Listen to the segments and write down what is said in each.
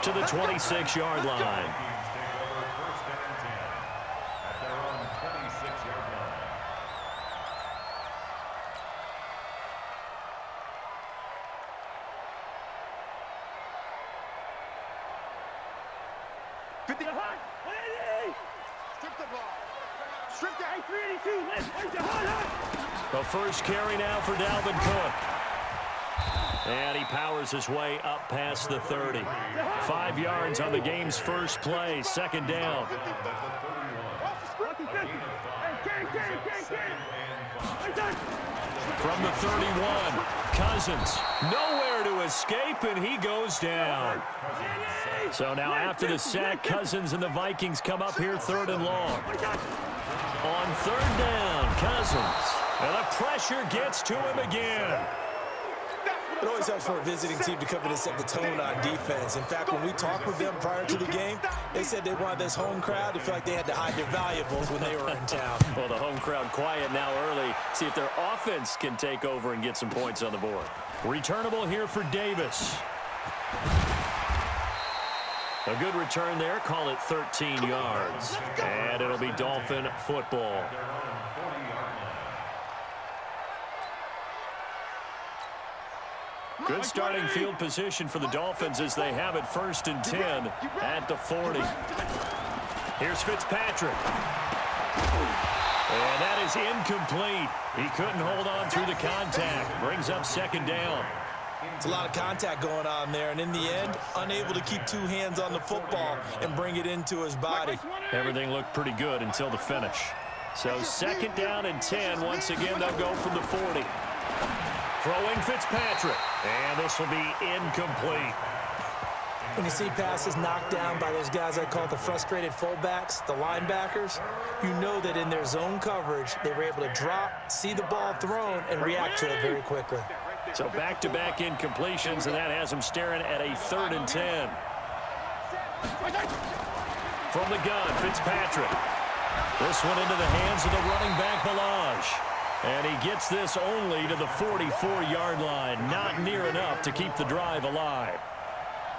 to the 26-yard line. The first carry now for Dalvin Cook. And he powers his way up past the 30. 5 yards on the game's first play. Second down. From the 31, Cousins. Nowhere to escape, and he goes down. So now after the sack, Cousins and the Vikings come up here 3rd and long. On 3rd down, Cousins. And the pressure gets to him again. It always helps for a visiting team to come in and set the tone on defense. In fact, when we talked with them prior to the game, they said they wanted this home crowd to feel like they had to hide their valuables when they were in town. Well, the home crowd quiet now early. See if their offense can take over and get some points on the board. Returnable here for Davis. A good return there. Call it 13 yards. And it'll be Dolphin football. Good starting field position for the Dolphins as they have it 1st and 10 at the 40. Here's Fitzpatrick. And that is incomplete. He couldn't hold on through the contact. Brings up 2nd down. It's a lot of contact going on there, and in the end, unable to keep 2 hands on the football and bring it into his body. Everything looked pretty good until the finish. So 2nd down and 10. Once again, they'll go from the 40. Throwing Fitzpatrick, and this will be incomplete. When you see passes knocked down by those guys I call the frustrated fullbacks, the linebackers, you know that in their zone coverage, they were able to drop, see the ball thrown, and react to it very quickly. So back-to-back incompletions, and that has them staring at a 3rd and 10. From the gun, Fitzpatrick. This one into the hands of the running back, Balaj. And he gets this only to the 44-yard line. Not near enough to keep the drive alive.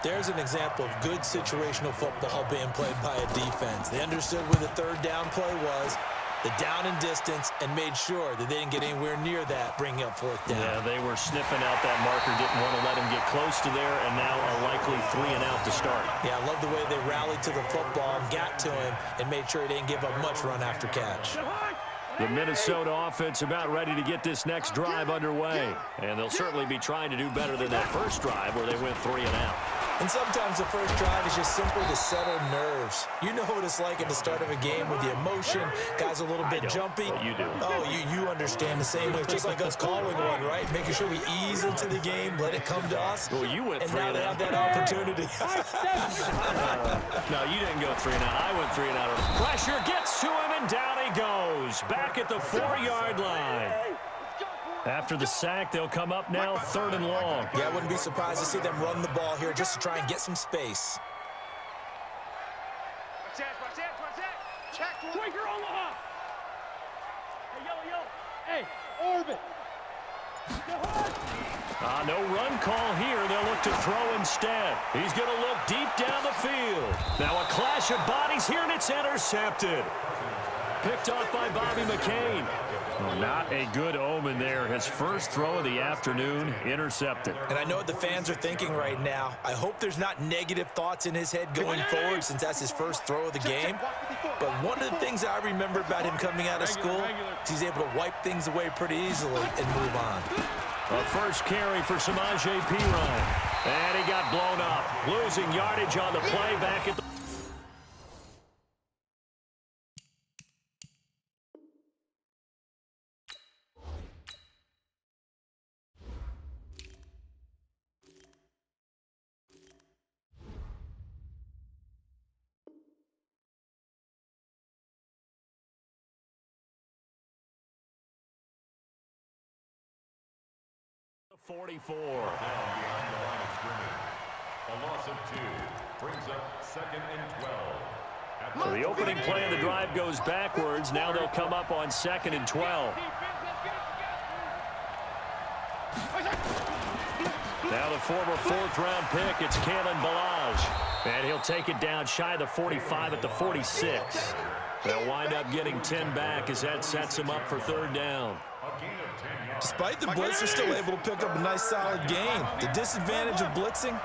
There's an example of good situational football being played by a defense. They understood where the 3rd down play was, the down and distance, and made sure that they didn't get anywhere near that, bringing up 4th down. Yeah, they were sniffing out that marker, didn't want to let him get close to there, and now a likely 3 and out to start. Yeah, I love the way they rallied to the football, got to him, and made sure he didn't give up much run after catch. The Minnesota offense about ready to get this next drive underway. And they'll certainly be trying to do better than that first drive where they went 3 and out. And sometimes the first drive is just simply to settle nerves. You know what it's like at the start of a game with the emotion. Guys a little bit jumpy. You do. Oh, you understand the same way. It's just like us calling one, right? Making sure we ease into the game, let it come to us. Well, you went 3 and out. And now they have that opportunity. No, you didn't go 3 and out. I went 3 and out. Pressure gets to him, and down he goes. Back at the 4-yard line. After the sack, they'll come up now 3rd and long. Yeah, I wouldn't be surprised to see them run the ball here just to try and get some space. Quicker, Omaha! Hey, Orbit! No run call here. They'll look to throw instead. He's going to look deep down the field. Now a clash of bodies here, and it's intercepted. Picked off by Bobby McCain. Not a good omen there. His first throw of the afternoon, intercepted. And I know what the fans are thinking right now. I hope there's not negative thoughts in his head going forward since that's his first throw of the game. But one of the things I remember about him coming out of school is he's able to wipe things away pretty easily and move on. A first carry for Samaje Perine. And he got blown up. Losing yardage on the play back at the... .44. Down behind the line of scrimmage. A loss of 2 brings up 2nd and 12. So the opening play of the drive goes backwards. Now they'll come up on 2nd and 12. Now the former 4th-round pick, it's Kalen Balaj. he'll take it down shy of the 45 at the 46. They'll wind up getting 10 back as that sets him up for third down. Despite the blitz, they're still able to pick up a nice solid gain. The disadvantage of blitzing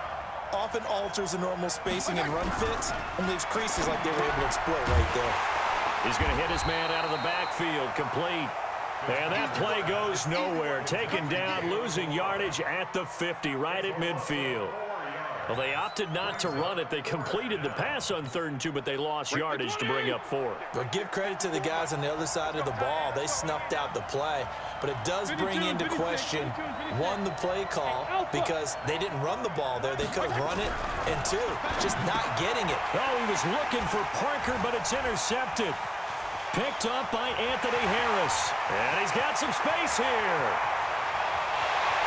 often alters the normal spacing and run fits and leaves creases like they were able to exploit right there. He's going to hit his man out of the backfield, complete. And that play goes nowhere. Taken down, losing yardage at the 50, right at midfield. Well, they opted not to run it. They completed the pass on 3rd and 2, but they lost yardage to bring up 4. But give credit to the guys on the other side of the ball. They snuffed out the play. But it does bring into question, 1, the play call, because they didn't run the ball there. They could have run it. And 2, just not getting it. Oh, he was looking for Parker, but it's intercepted. Picked up by Anthony Harris. And he's got some space here.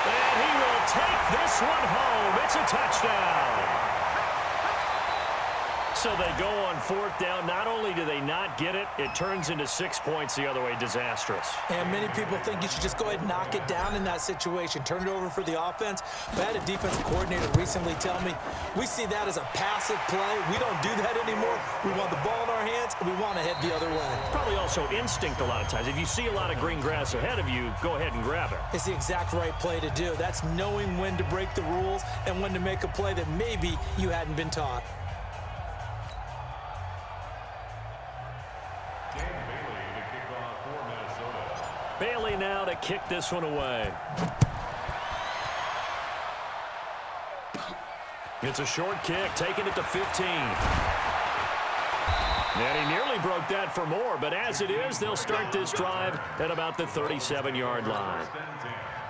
And he will take this one home. It's a touchdown. So they go on 4th down. Not only do they not get it, it turns into 6 points the other way. Disastrous. And many people think you should just go ahead and knock it down in that situation. Turn it over for the offense. But I had a defensive coordinator recently tell me, we see that as a passive play. We don't do that anymore. We want the ball in our hands, and we want to head the other way. Probably also instinct a lot of times. If you see a lot of green grass ahead of you, go ahead and grab it. It's the exact right play to do. That's knowing when to break the rules and when to make a play that maybe you hadn't been taught. Bailey now to kick this one away. It's a short kick, taking it to 15. And he nearly broke that for more, but as it is, they'll start this drive at about the 37-yard line.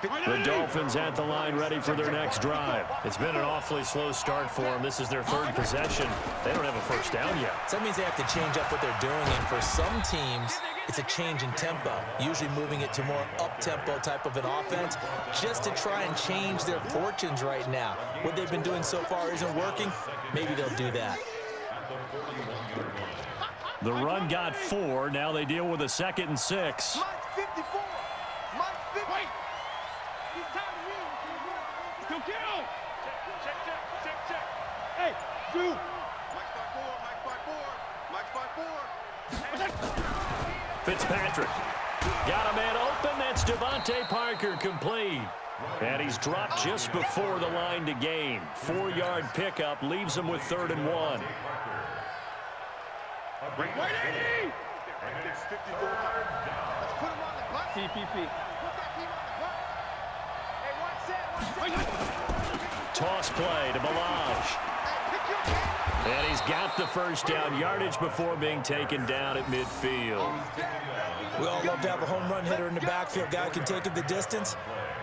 The Dolphins at the line ready for their next drive. It's been an awfully slow start for them. This is their 3rd possession. They don't have a first down yet. So that means they have to change up what they're doing, and for some teams, it's a change in tempo, usually moving it to more up-tempo type of an offense just to try and change their fortunes right now. What they've been doing so far isn't working. Maybe they'll do that. The run got 4. Now they deal with a 2nd and 6. Mike 54. Mike 50. Wait. He's time to win. Still kill. Check. Hey, dude. Mike's by 4. Fitzpatrick got a man open. That's Devontae Parker, complete. And he's dropped just before the line to gain. 4-yard pickup leaves him with 3rd and 1. Wait, 80! Let's put him on the bus. TPP. Put that team on the bus. Hey, one set. Toss play to Balaj. And he's got the first down yardage before being taken down at midfield. We all love to have a home run hitter in the backfield. Guy can take it the distance.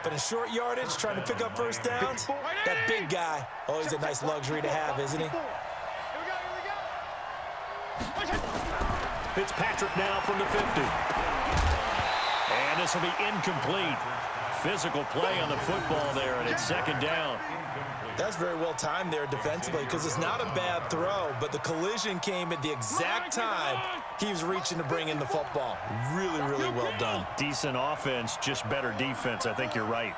But in short yardage, trying to pick up first downs, that big guy, always a nice luxury to have, isn't he? Fitzpatrick now from the 50. And this will be incomplete. Physical play on the football there, and it's 2nd down. That's very well timed there defensively because it's not a bad throw, but the collision came at the exact time he was reaching to bring in the football. Really, really well done. Decent offense, just better defense. I think you're right.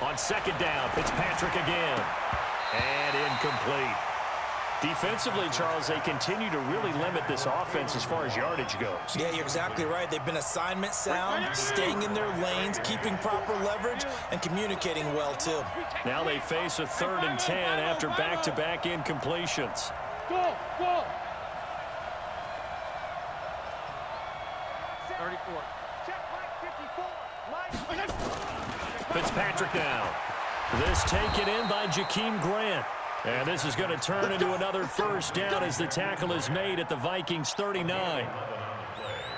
On 2nd down, Fitzpatrick again. And incomplete. Defensively, Charles, they continue to really limit this offense as far as yardage goes. Yeah, you're exactly right. They've been assignment sound, staying in their lanes, keeping proper leverage, and communicating well, too. Now they face a 3rd and 10 after back-to-back incompletions. Go! 34. Check Mike 54. Fitzpatrick now. This taken in by Jakeem Grant. And this is going to turn into another first down as the tackle is made at the Vikings 39.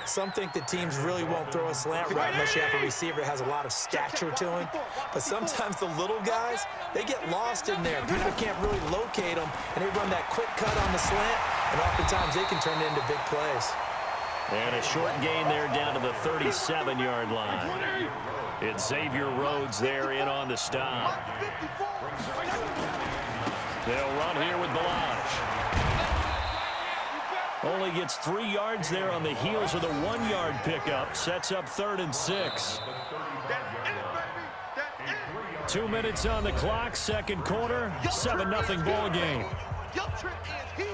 Some think that teams really won't throw a slant route unless you have a receiver that has a lot of stature to him. But sometimes the little guys, they get lost in there. People can't really locate them, and they run that quick cut on the slant, and oftentimes they can turn it into big plays. And a short gain there down to the 37-yard line. It's Xavier Rhodes there in on the stop. They'll run here with Balaj. Only gets 3 yards there on the heels of the 1-yard pickup. Sets up 3rd and 6. 2 minutes on the clock, second quarter, 7-0 ball game. Your trip is here.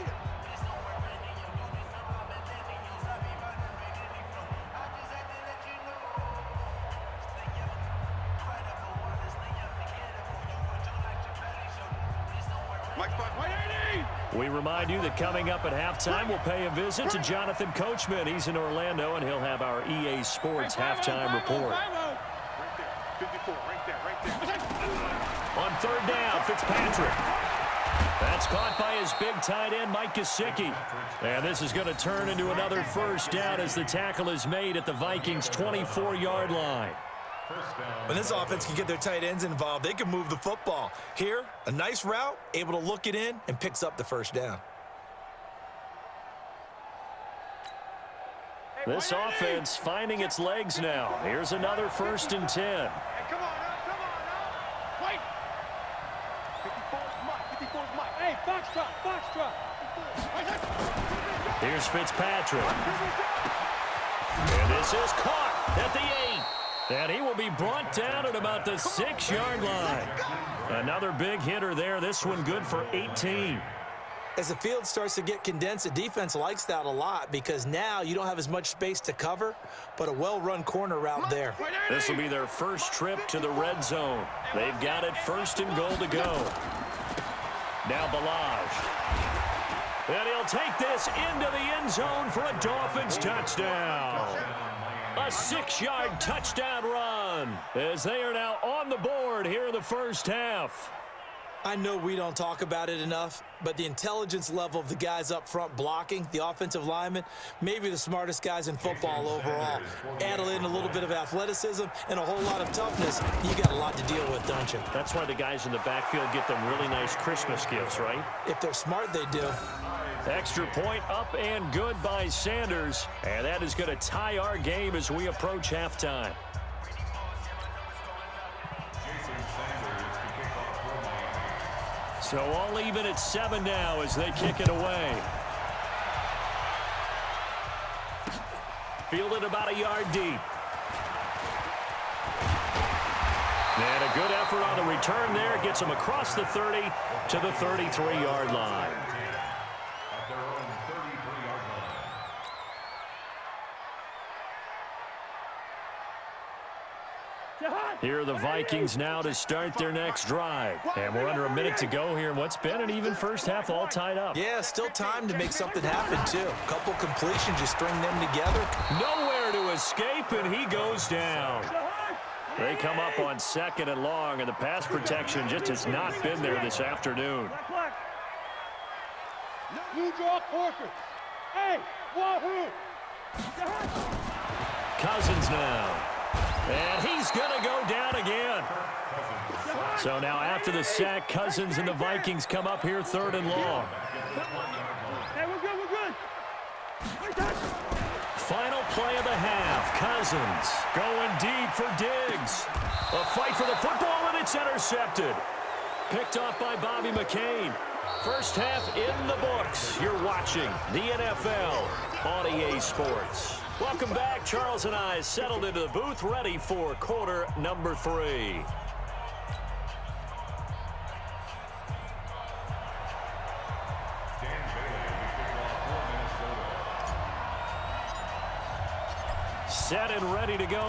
We remind you that coming up at halftime, we'll pay a visit to Jonathan Coachman. He's in Orlando, and he'll have our EA Sports halftime report. On third down, Fitzpatrick. That's caught by his big tight end, Mike Gesicki. And this is going to turn into another first down as the tackle is made at the Vikings' 24-yard line. When this offense can get their tight ends involved, they can move the football. Here, a nice route, able to look it in, and picks up the first down. This offense finding its legs now. Here's another 1st and 10. Hey, come on now. Wait. 54's Mike. Hey, foxtrot. Here's Fitzpatrick. And this is caught at the 8. And he will be brought down at about the 6-yard line. Another big hitter there. This one good for 18. As the field starts to get condensed, the defense likes that a lot because now you don't have as much space to cover, but a well-run corner route there. This will be their first trip to the red zone. They've got it 1st and goal to go. Now Balaj. And he'll take this into the end zone for a Dolphins touchdown. A 6-yard touchdown run as they are now on the board here in the first half. I know we don't talk about it enough, but the intelligence level of the guys up front blocking, the offensive linemen, maybe the smartest guys in football overall. Add in a little bit of athleticism and a whole lot of toughness, you got a lot to deal with, don't you? That's why the guys in the backfield get them really nice Christmas gifts, right? If they're smart, they do. Extra point up and good by Sanders. And that is going to tie our game as we approach halftime. So all even at 7 now as they kick it away. Fielded about a yard deep. And a good effort on the return there. Gets him across the 30 to the 33-yard line. Here are the Vikings now to start their next drive. And we're under a minute to go here in what's been an even first half, all tied up. Yeah, still time to make something happen, too. A couple completions, you string them together. Nowhere to escape, and he goes down. They come up on 2nd and long, and the pass protection just has not been there this afternoon. New draw quarter. Hey, wahoo! Cousins now. And he's going to go down again. So now after the sack, Cousins and the Vikings come up here 3rd and long. Hey, we're good. Final play of the half. Cousins going deep for Diggs. A fight for the football, and it's intercepted. Picked off by Bobby McCain. First half in the books. You're watching the NFL on EA Sports. Welcome back. Charles and I settled into the booth, ready for quarter number 3. Set and ready to go.